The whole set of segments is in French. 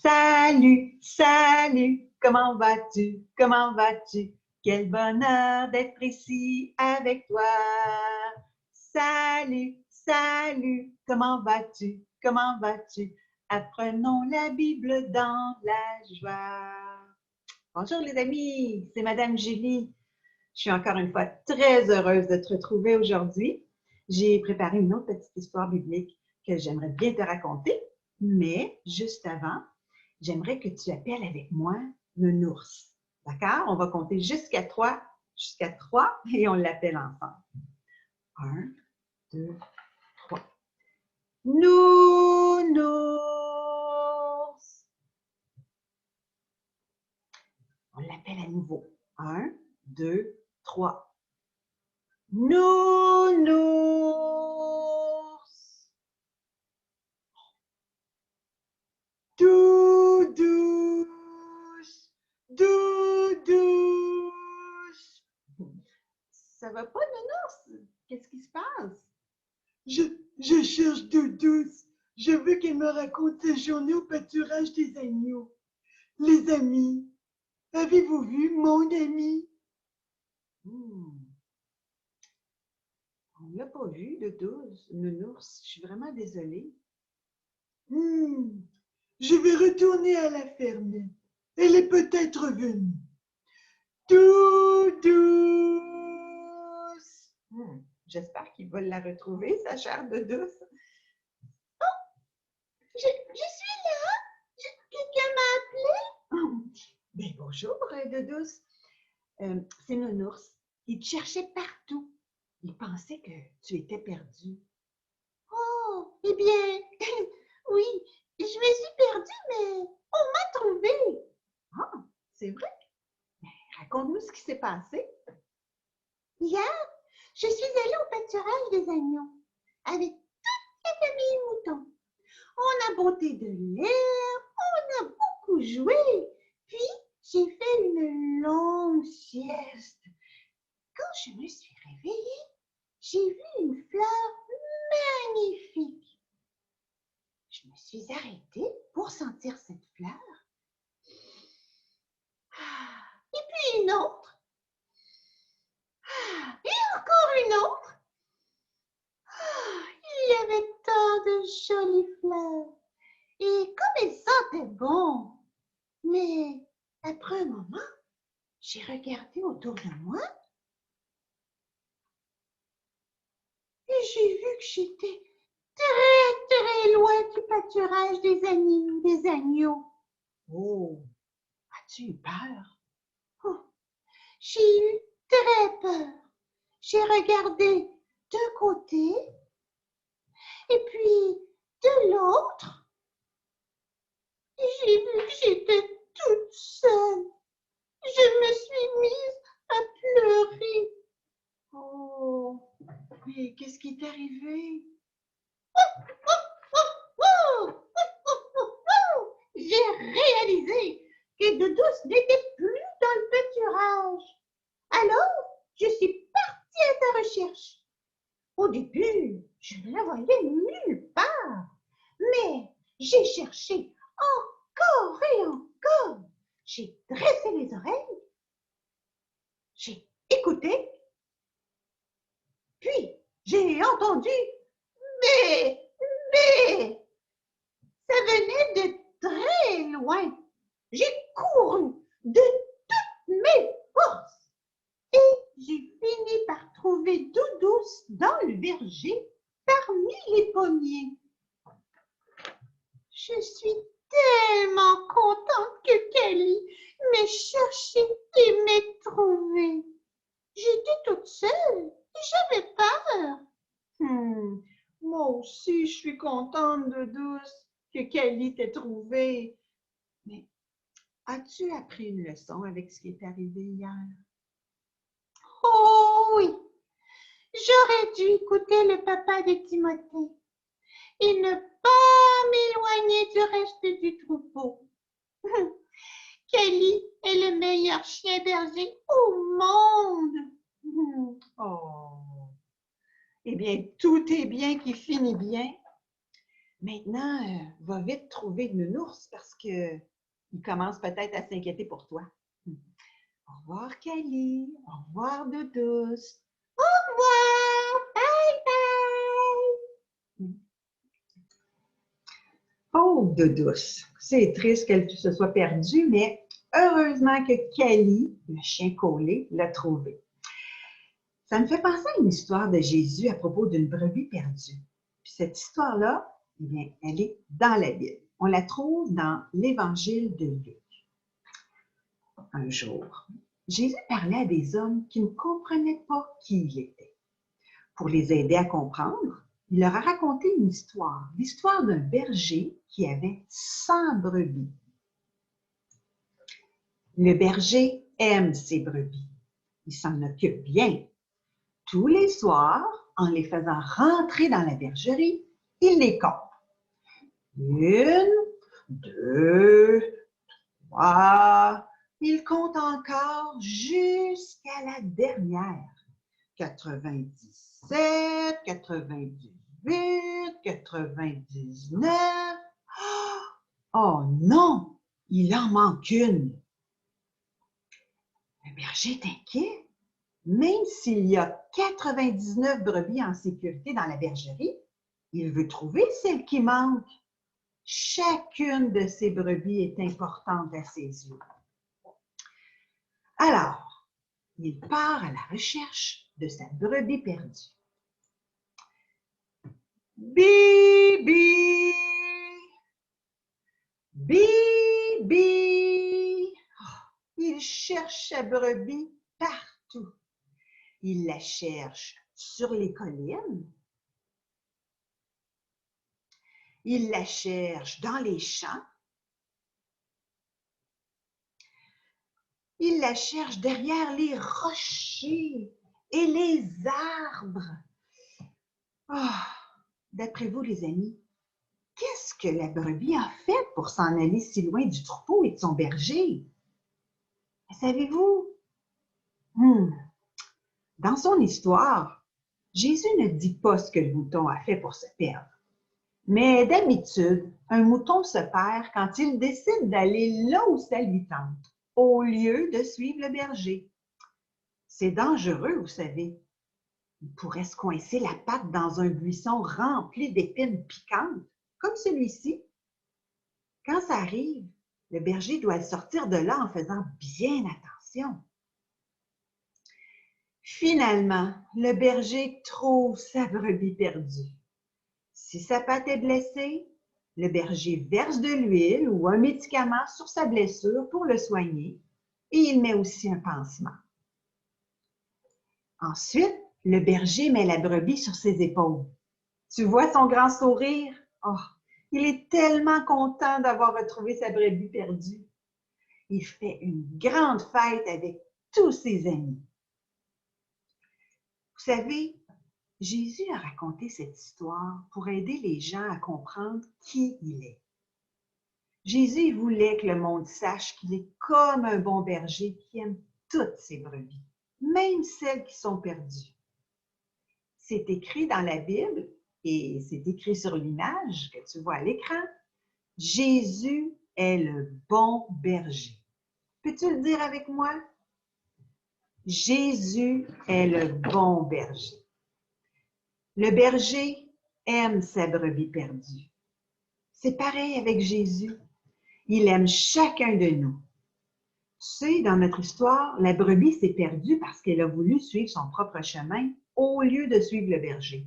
Salut, salut, comment vas-tu? Comment vas-tu? Quel bonheur d'être ici avec toi. Salut, salut, comment vas-tu? Comment vas-tu? Apprenons la Bible dans la joie. Bonjour les amis, c'est Madame Julie. Je suis encore une fois très heureuse de te retrouver aujourd'hui. J'ai préparé une autre petite histoire biblique que j'aimerais bien te raconter, mais juste avant, j'aimerais que tu appelles avec moi Nounours. D'accord? On va compter jusqu'à 3 et on l'appelle ensemble. 1, 2, 3. Nounours. On l'appelle à nouveau. 1, 2, 3. Nounours. Doudouche. Doudouche. Ça va pas, Nounours? Qu'est-ce qui se passe? Je cherche Doudouce. Je veux qu'elle me raconte sa journée au pâturage des agneaux. Les amis, avez-vous vu mon ami? On ne l'a pas vu, Nounours. Je suis vraiment désolée. Je vais retourner à la ferme. Elle est peut-être venue. Doudouce. J'espère qu'il va la retrouver, sa chère Doudouce. Je suis là. Quelqu'un m'a appelé? Bien, bonjour, Doudouce. C'est Nounours. Il te cherchait partout. Il pensait que tu étais perdue. Oh, eh bien, oui, je me suis perdue, mais on m'a trouvée. Ah, c'est vrai? Raconte-nous ce qui s'est passé. Hier, je suis allée au pâturage des agneaux avec toute la famille moutons. On a botté de l'herbe, on a beaucoup joué, puis j'ai fait une longue sieste. Quand je me suis réveillée, j'ai vu une fleur magnifique. Je me suis arrêtée pour sentir cette fleur. Et puis une autre. Et encore une autre. Il y avait tant de jolies fleurs. Et comme elles sentaient bon. Mais après un moment, j'ai regardé autour de moi et j'ai vu que j'étais très loin du pâturage des agneaux. Oh, as-tu eu peur? Oh, j'ai eu très peur. J'ai regardé d'un côté et puis de l'autre. Et j'ai vu que j'étais toute seule. Je me suis mise à pleurer. Oh, mais qu'est-ce qui t'est arrivé? J'ai réalisé que Doudouce n'était plus dans le pâturage. Alors, je suis partie à sa recherche. Au début, je ne la voyais nulle part. Mais j'ai cherché encore et encore. J'ai dressé les oreilles. J'ai écouté. Puis, j'ai entendu mais, ça venait de très loin. J'ai couru de toutes mes forces et j'ai fini par trouver Doudouce dans le verger parmi les pommiers. Je suis tellement contente que Kelly m'ait cherché et m'ait trouvée. J'étais toute seule et j'avais peur. Moi aussi, je suis contente, Doudouce, que Kelly t'ait trouvée. Mais as-tu appris une leçon avec ce qui est arrivé hier? Oh oui, j'aurais dû écouter le papa de Timothée et ne pas m'éloigner du reste du troupeau. Kelly est le meilleur chien berger au monde. Oh, eh bien, tout est bien qui finit bien. Maintenant, va vite trouver le nounours parce qu'il commence peut-être à s'inquiéter pour toi. Au revoir, Cali. Au revoir, Doudouce. Au revoir. Bye bye. Oh, Doudouce, c'est triste qu'elle se soit perdue, mais heureusement que Cali, le chien collé, l'a trouvée. Ça me fait penser à une histoire de Jésus à propos d'une brebis perdue. Puis cette histoire-là, eh bien, elle est dans la Bible. On la trouve dans l'Évangile de Luc. Un jour, Jésus parlait à des hommes qui ne comprenaient pas qui il était. Pour les aider à comprendre, il leur a raconté une histoire, l'histoire d'un berger qui avait 100 brebis. Le berger aime ses brebis. Il s'en occupe bien. Tous les soirs, en les faisant rentrer dans la bergerie, il les compte. 1, 2, 3. Il compte encore jusqu'à la dernière. 97, 98, 99. Oh non, il en manque une. Le berger est inquiet. Même s'il y a 99 brebis en sécurité dans la bergerie, il veut trouver celle qui manque. Chacune de ces brebis est importante à ses yeux. Alors, il part à la recherche de sa brebis perdue. Bibi! Bibi! Il cherche sa brebis partout. Il la cherche sur les collines. Il la cherche dans les champs. Il la cherche derrière les rochers et les arbres. Oh, d'après vous, les amis, qu'est-ce que la brebis a fait pour s'en aller si loin du troupeau et de son berger? Savez-vous? Dans son histoire, Jésus ne dit pas ce que le mouton a fait pour se perdre. Mais d'habitude, un mouton se perd quand il décide d'aller là où ça lui tente, au lieu de suivre le berger. C'est dangereux, vous savez. Il pourrait se coincer la patte dans un buisson rempli d'épines piquantes, comme celui-ci. Quand ça arrive, le berger doit sortir de là en faisant bien attention. Finalement, le berger trouve sa brebis perdue. Si sa patte est blessée, le berger verse de l'huile ou un médicament sur sa blessure pour le soigner et il met aussi un pansement. Ensuite, le berger met la brebis sur ses épaules. Tu vois son grand sourire? Oh, il est tellement content d'avoir retrouvé sa brebis perdue. Il fait une grande fête avec tous ses amis. Vous savez, Jésus a raconté cette histoire pour aider les gens à comprendre qui il est. Jésus voulait que le monde sache qu'il est comme un bon berger qui aime toutes ses brebis, même celles qui sont perdues. C'est écrit dans la Bible et c'est écrit sur l'image que tu vois à l'écran. Jésus est le bon berger. Peux-tu le dire avec moi? Jésus est le bon berger. Le berger aime sa brebis perdue. C'est pareil avec Jésus. Il aime chacun de nous. Tu sais, dans notre histoire, la brebis s'est perdue parce qu'elle a voulu suivre son propre chemin au lieu de suivre le berger.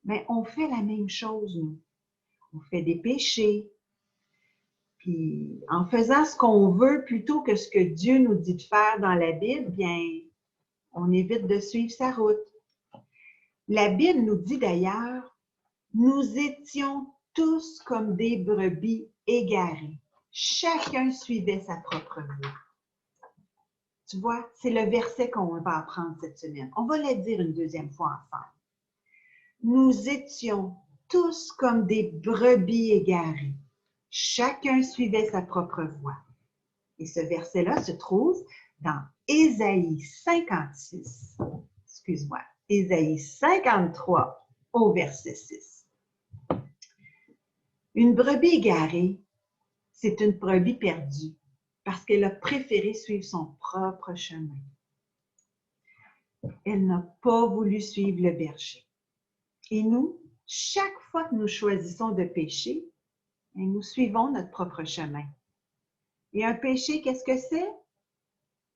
Mais on fait la même chose, nous. On fait des péchés. Puis, en faisant ce qu'on veut plutôt que ce que Dieu nous dit de faire dans la Bible, bien, on évite de suivre sa route. La Bible nous dit d'ailleurs, nous étions tous comme des brebis égarées. Chacun suivait sa propre voie. Tu vois, c'est le verset qu'on va apprendre cette semaine. On va le dire une deuxième fois ensemble. Nous étions tous comme des brebis égarées. Chacun suivait sa propre voie. Et ce verset-là se trouve dans Ésaïe 56, Ésaïe 53 au verset 6. Une brebis égarée, c'est une brebis perdue parce qu'elle a préféré suivre son propre chemin. Elle n'a pas voulu suivre le berger. Et nous, chaque fois que nous choisissons de pécher, nous suivons notre propre chemin. Et un péché, qu'est-ce que c'est?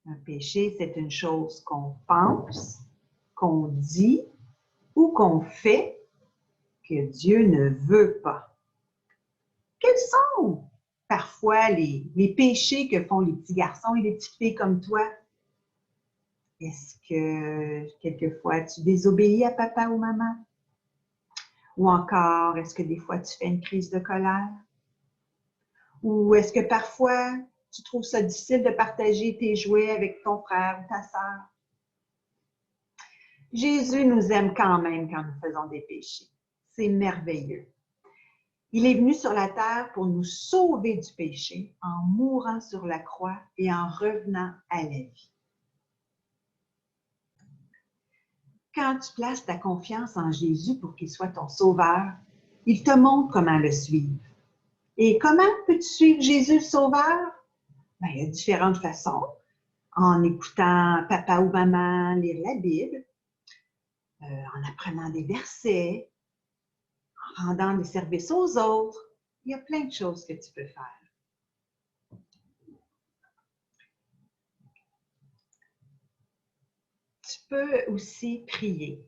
Un péché, c'est une chose qu'on pense, qu'on dit ou qu'on fait que Dieu ne veut pas. Quels sont parfois les péchés que font les petits garçons et les petites filles comme toi? Est-ce que quelquefois tu désobéis à papa ou maman? Ou encore, est-ce que des fois tu fais une crise de colère? Ou est-ce que parfois tu trouves ça difficile de partager tes jouets avec ton frère ou ta sœur? Jésus nous aime quand même quand nous faisons des péchés. C'est merveilleux. Il est venu sur la terre pour nous sauver du péché en mourant sur la croix et en revenant à la vie. Quand tu places ta confiance en Jésus pour qu'il soit ton sauveur, il te montre comment le suivre. Et comment peux-tu suivre Jésus le sauveur? Bien, il y a différentes façons. En écoutant papa ou maman lire la Bible, en apprenant des versets, en rendant des services aux autres. Il y a plein de choses que tu peux faire. Tu peux aussi prier.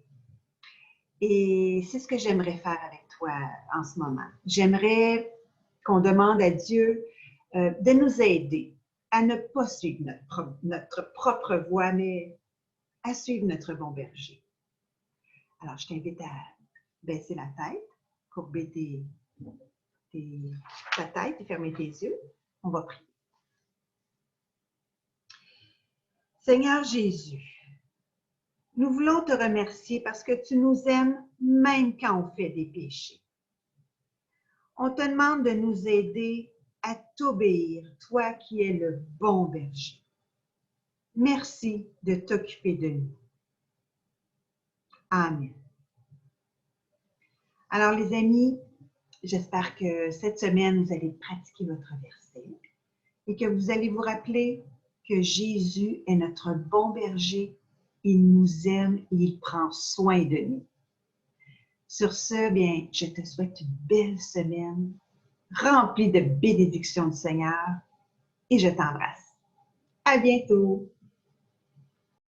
Et c'est ce que j'aimerais faire avec toi en ce moment. J'aimerais qu'on demande à Dieu de nous aider à ne pas suivre notre propre voie, mais à suivre notre bon berger. Alors, je t'invite à baisser la tête, courber ta tête et fermer tes yeux. On va prier. Seigneur Jésus, nous voulons te remercier parce que tu nous aimes même quand on fait des péchés. On te demande de nous aider à t'obéir, toi qui es le bon berger. Merci de t'occuper de nous. Amen. Alors les amis, j'espère que cette semaine, vous allez pratiquer votre verset et que vous allez vous rappeler que Jésus est notre bon berger. Il nous aime et il prend soin de nous. Sur ce, bien, je te souhaite une belle semaine remplie de bénédictions du Seigneur et je t'embrasse. À bientôt!